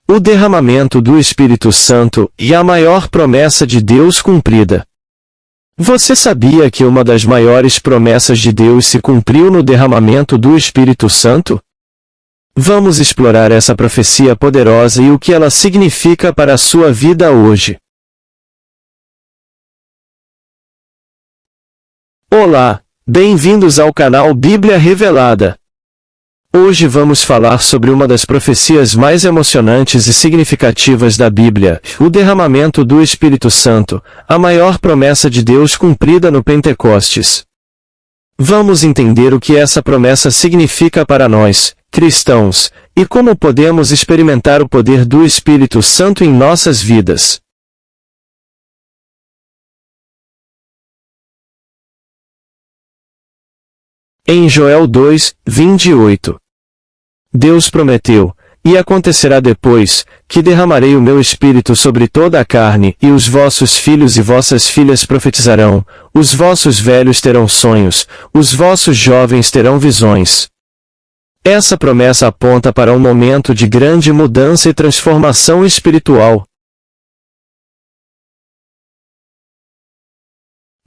O derramamento do Espírito Santo e a maior promessa de Deus cumprida. Você sabia que uma das maiores promessas de Deus se cumpriu no derramamento do Espírito Santo? Vamos explorar essa profecia poderosa e o que ela significa para a sua vida hoje. Olá, bem-vindos ao canal Bíblia Revelada. Hoje vamos falar sobre uma das profecias mais emocionantes e significativas da Bíblia, o derramamento do Espírito Santo, a maior promessa de Deus cumprida no Pentecostes. Vamos entender o que essa promessa significa para nós, cristãos, e como podemos experimentar o poder do Espírito Santo em nossas vidas. Em Joel 2:28. Deus prometeu, e acontecerá depois, que derramarei o meu Espírito sobre toda a carne, e os vossos filhos e vossas filhas profetizarão, os vossos velhos terão sonhos, os vossos jovens terão visões. Essa promessa aponta para um momento de grande mudança e transformação espiritual.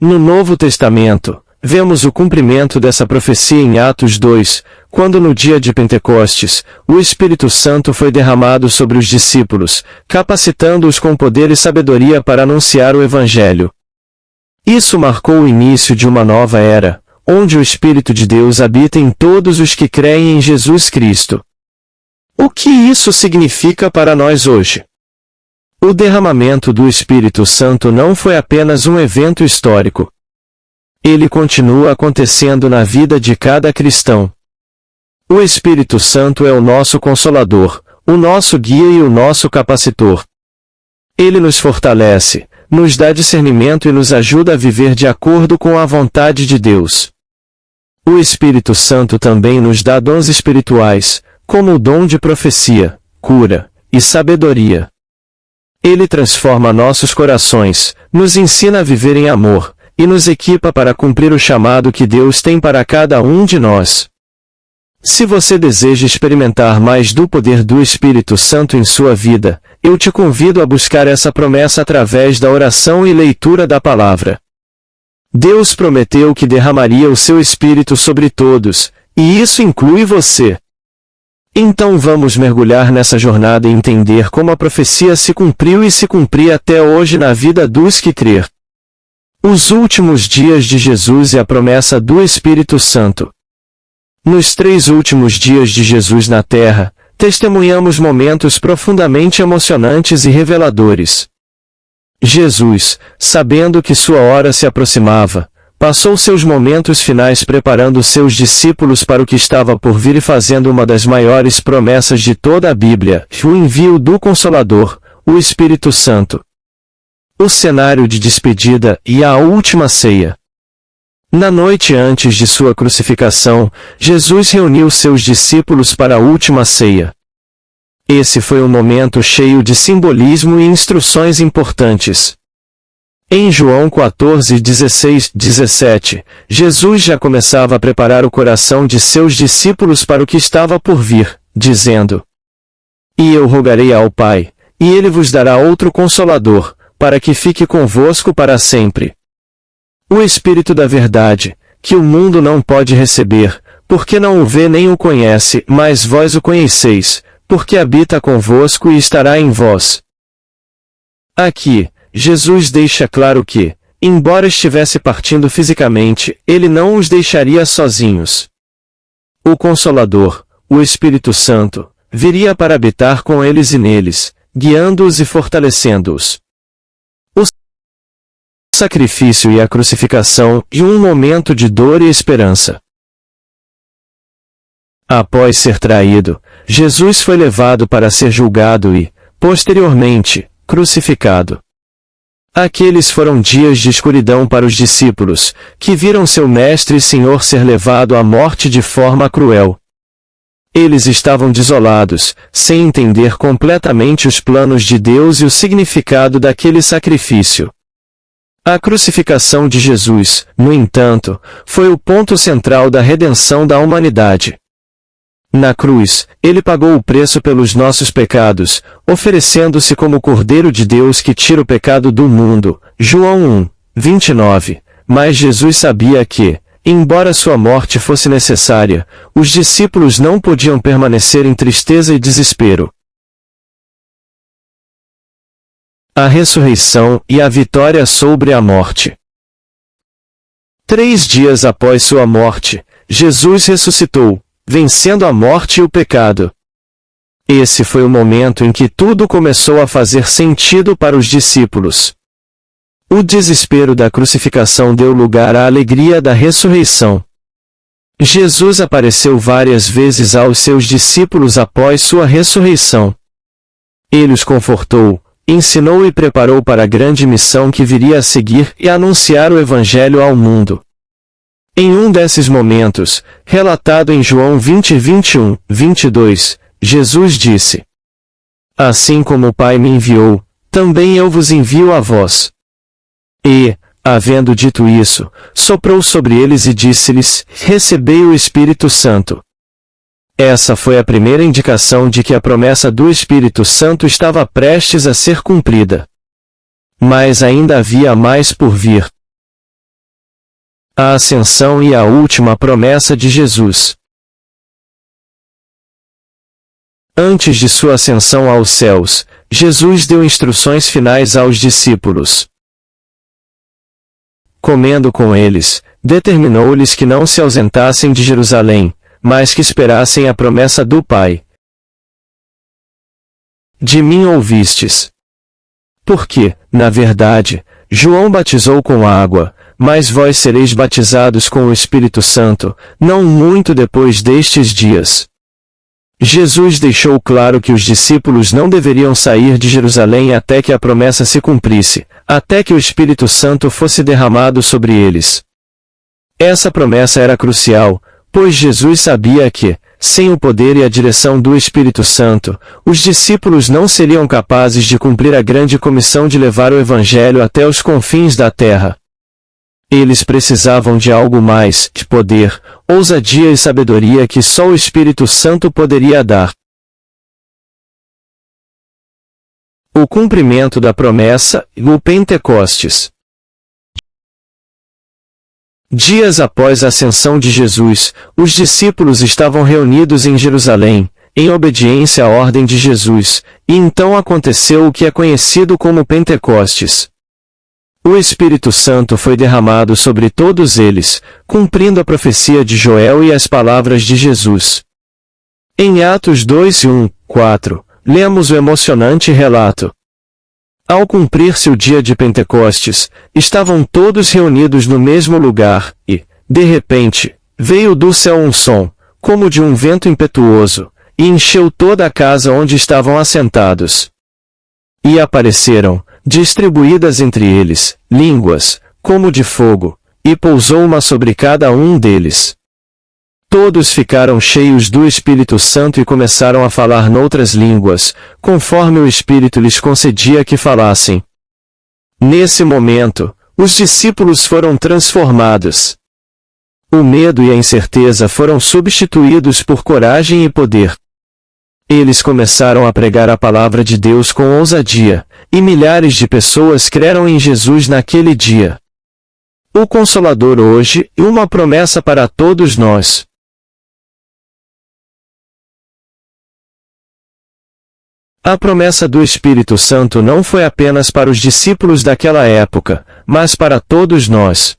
No Novo Testamento, vemos o cumprimento dessa profecia em Atos 2, quando no dia de Pentecostes, o Espírito Santo foi derramado sobre os discípulos, capacitando-os com poder e sabedoria para anunciar o Evangelho. Isso marcou o início de uma nova era, onde o Espírito de Deus habita em todos os que creem em Jesus Cristo. O que isso significa para nós hoje? O derramamento do Espírito Santo não foi apenas um evento histórico. Ele continua acontecendo na vida de cada cristão. O Espírito Santo é o nosso Consolador, o nosso guia e o nosso capacitor. Ele nos fortalece, nos dá discernimento e nos ajuda a viver de acordo com a vontade de Deus. O Espírito Santo também nos dá dons espirituais, como o dom de profecia, cura e sabedoria. Ele transforma nossos corações, nos ensina a viver em amor, e nos equipa para cumprir o chamado que Deus tem para cada um de nós. Se você deseja experimentar mais do poder do Espírito Santo em sua vida, eu te convido a buscar essa promessa através da oração e leitura da palavra. Deus prometeu que derramaria o seu Espírito sobre todos, e isso inclui você. Então vamos mergulhar nessa jornada e entender como a profecia se cumpriu e se cumprir até hoje na vida dos que crer. Os últimos dias de Jesus e a promessa do Espírito Santo. Nos 3 últimos dias de Jesus na Terra, testemunhamos momentos profundamente emocionantes e reveladores. Jesus, sabendo que sua hora se aproximava, passou seus momentos finais preparando seus discípulos para o que estava por vir e fazendo uma das maiores promessas de toda a Bíblia, o envio do Consolador, o Espírito Santo. O cenário de despedida e a última ceia. Na noite antes de sua crucificação, Jesus reuniu seus discípulos para a última ceia. Esse foi um momento cheio de simbolismo e instruções importantes. Em João 14:16-17, Jesus já começava a preparar o coração de seus discípulos para o que estava por vir, dizendo: E eu rogarei ao Pai, e ele vos dará outro Consolador, para que fique convosco para sempre. O Espírito da Verdade, que o mundo não pode receber, porque não o vê nem o conhece, mas vós o conheceis, porque habita convosco e estará em vós. Aqui, Jesus deixa claro que, embora estivesse partindo fisicamente, ele não os deixaria sozinhos. O Consolador, o Espírito Santo, viria para habitar com eles e neles, guiando-os e fortalecendo-os. Sacrifício e a crucificação, e um momento de dor e esperança. Após ser traído, Jesus foi levado para ser julgado e, posteriormente, crucificado. Aqueles foram dias de escuridão para os discípulos, que viram seu Mestre e Senhor ser levado à morte de forma cruel. Eles estavam desolados, sem entender completamente os planos de Deus e o significado daquele sacrifício. A crucificação de Jesus, no entanto, foi o ponto central da redenção da humanidade. Na cruz, ele pagou o preço pelos nossos pecados, oferecendo-se como Cordeiro de Deus que tira o pecado do mundo. João 1:29. Mas Jesus sabia que, embora sua morte fosse necessária, os discípulos não podiam permanecer em tristeza e desespero. A ressurreição e a vitória sobre a morte. 3 dias após sua morte, Jesus ressuscitou, vencendo a morte e o pecado. Esse foi o momento em que tudo começou a fazer sentido para os discípulos. O desespero da crucificação deu lugar à alegria da ressurreição. Jesus apareceu várias vezes aos seus discípulos após sua ressurreição. Ele os confortou, ensinou e preparou para a grande missão que viria a seguir e anunciar o Evangelho ao mundo. Em um desses momentos, relatado em João 20:21-22, Jesus disse: Assim como o Pai me enviou, também eu vos envio a vós. E, havendo dito isso, soprou sobre eles e disse-lhes: Recebei o Espírito Santo. Essa foi a primeira indicação de que a promessa do Espírito Santo estava prestes a ser cumprida. Mas ainda havia mais por vir. A ascensão e a última promessa de Jesus. Antes de sua ascensão aos céus, Jesus deu instruções finais aos discípulos. Comendo com eles, determinou-lhes que não se ausentassem de Jerusalém, mas que esperassem a promessa do Pai. De mim ouvistes. Porque, na verdade, João batizou com água, mas vós sereis batizados com o Espírito Santo, não muito depois destes dias. Jesus deixou claro que os discípulos não deveriam sair de Jerusalém até que a promessa se cumprisse, até que o Espírito Santo fosse derramado sobre eles. Essa promessa era crucial, pois Jesus sabia que, sem o poder e a direção do Espírito Santo, os discípulos não seriam capazes de cumprir a grande comissão de levar o Evangelho até os confins da terra. Eles precisavam de algo mais, de poder, ousadia e sabedoria que só o Espírito Santo poderia dar. O cumprimento da promessa e o Pentecostes. Dias após a ascensão de Jesus, os discípulos estavam reunidos em Jerusalém, em obediência à ordem de Jesus, e então aconteceu o que é conhecido como Pentecostes. O Espírito Santo foi derramado sobre todos eles, cumprindo a profecia de Joel e as palavras de Jesus. Em Atos 2:1-4, lemos o emocionante relato. Ao cumprir-se o dia de Pentecostes, estavam todos reunidos no mesmo lugar, e, de repente, veio do céu um som, como de um vento impetuoso, e encheu toda a casa onde estavam assentados. E apareceram, distribuídas entre eles, línguas, como de fogo, e pousou uma sobre cada um deles. Todos ficaram cheios do Espírito Santo e começaram a falar noutras línguas, conforme o Espírito lhes concedia que falassem. Nesse momento, os discípulos foram transformados. O medo e a incerteza foram substituídos por coragem e poder. Eles começaram a pregar a palavra de Deus com ousadia, e milhares de pessoas creram em Jesus naquele dia. O Consolador hoje é uma promessa para todos nós. A promessa do Espírito Santo não foi apenas para os discípulos daquela época, mas para todos nós.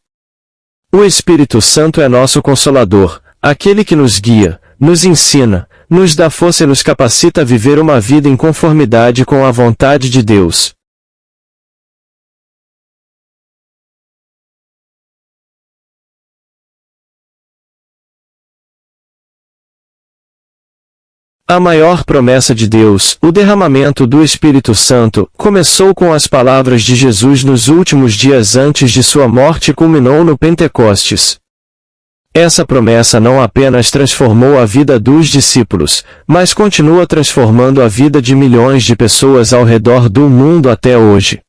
O Espírito Santo é nosso Consolador, aquele que nos guia, nos ensina, nos dá força e nos capacita a viver uma vida em conformidade com a vontade de Deus. A maior promessa de Deus, o derramamento do Espírito Santo, começou com as palavras de Jesus nos últimos dias antes de sua morte e culminou no Pentecostes. Essa promessa não apenas transformou a vida dos discípulos, mas continua transformando a vida de milhões de pessoas ao redor do mundo até hoje.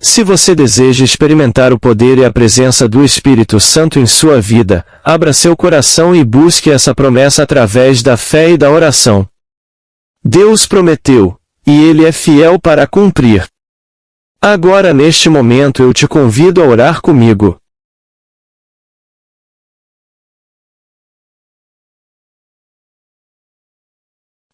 Se você deseja experimentar o poder e a presença do Espírito Santo em sua vida, abra seu coração e busque essa promessa através da fé e da oração. Deus prometeu, e Ele é fiel para cumprir. Agora neste momento eu te convido a orar comigo.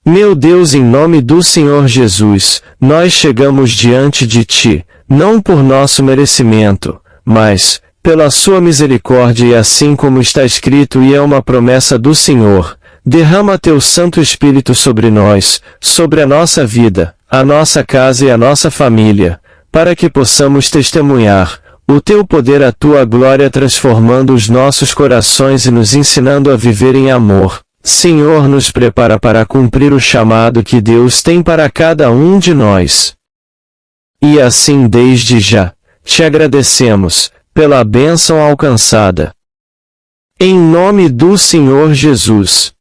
Meu Deus, em nome do Senhor Jesus, nós chegamos diante de Ti, não por nosso merecimento, mas, pela Sua misericórdia e assim como está escrito e é uma promessa do Senhor, derrama Teu Santo Espírito sobre nós, sobre a nossa vida, a nossa casa e a nossa família, para que possamos testemunhar o Teu poder, a Tua glória, transformando os nossos corações e nos ensinando a viver em amor. Senhor, nos prepara para cumprir o chamado que Deus tem para cada um de nós. E assim desde já, te agradecemos, pela bênção alcançada. Em nome do Senhor Jesus.